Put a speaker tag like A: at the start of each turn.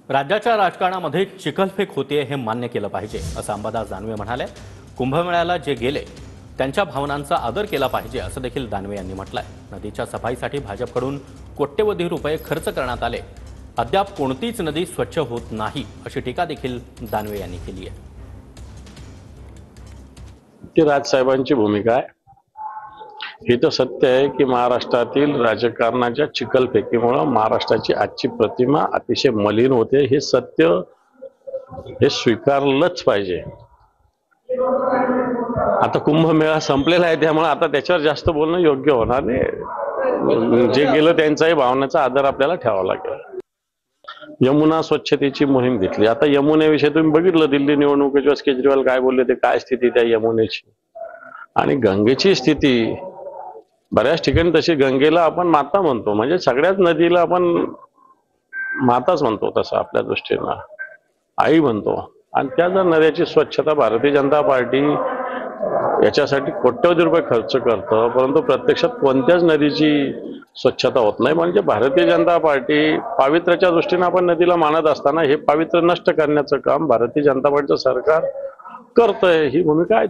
A: राज्याच्या राजकारणामध्ये चिखलफेक होते हे मान्य केलं पाहिजे असं अंबादास दानवे म्हणाले। कुंभमेळ्याला जे गेले त्यांच्या भावनांचा आदर केला पाहिजे असं देखील दानवे यांनी म्हटलंय। नदीच्या सफाईसाठी भाजपकडून कोट्यवधी रुपये खर्च करण्यात आले, अद्याप कोणतीच नदी स्वच्छ होत नाही अशी टीका देखील दानवे यांनी केली आहे।
B: ती राजसाहेबांची भूमिका आहे। हे तर सत्य आहे की महाराष्ट्रातील राजकारणाच्या चिखलफेकीमुळे महाराष्ट्राची आजची प्रतिमा अतिशय मलिन होते। हे सत्य हे स्वीकारलंच पाहिजे। आता कुंभमेळा संपलेला आहे, त्यामुळे आता त्याच्यावर जास्त बोलणं योग्य होणार नाही। जे गेलं त्यांचाही भावनाचा आदर आपल्याला ठेवावा लागेल। यमुना स्वच्छतेची मोहीम घेतली। आता यमुनेविषयी तुम्ही बघितलं, दिल्ली निवडणुकीच्या वेळेस केजरीवाल काय बोलले, ते काय स्थिती त्या यमुनेची आणि गंगेची स्थिती। बऱ्याच ठिकाणी तशी गंगेला आपण माता म्हणतो, म्हणजे सगळ्याच नदीला आपण माताच म्हणतो, तसं आपल्या दृष्टीनं आई म्हणतो। आणि त्या जर नद्याची स्वच्छता भारतीय जनता पार्टी याच्यासाठी कोट्यवधी रुपये खर्च करतं, परंतु प्रत्यक्षात कोणत्याच नदीची स्वच्छता होत नाही। म्हणजे भारतीय जनता पार्टी पावित्र्याच्या दृष्टीने आपण नदीला मानत असताना हे पावित्र्य नष्ट करण्याचं काम भारतीय जनता पार्टीचं सरकार करतंय। ही भूमिका आहे।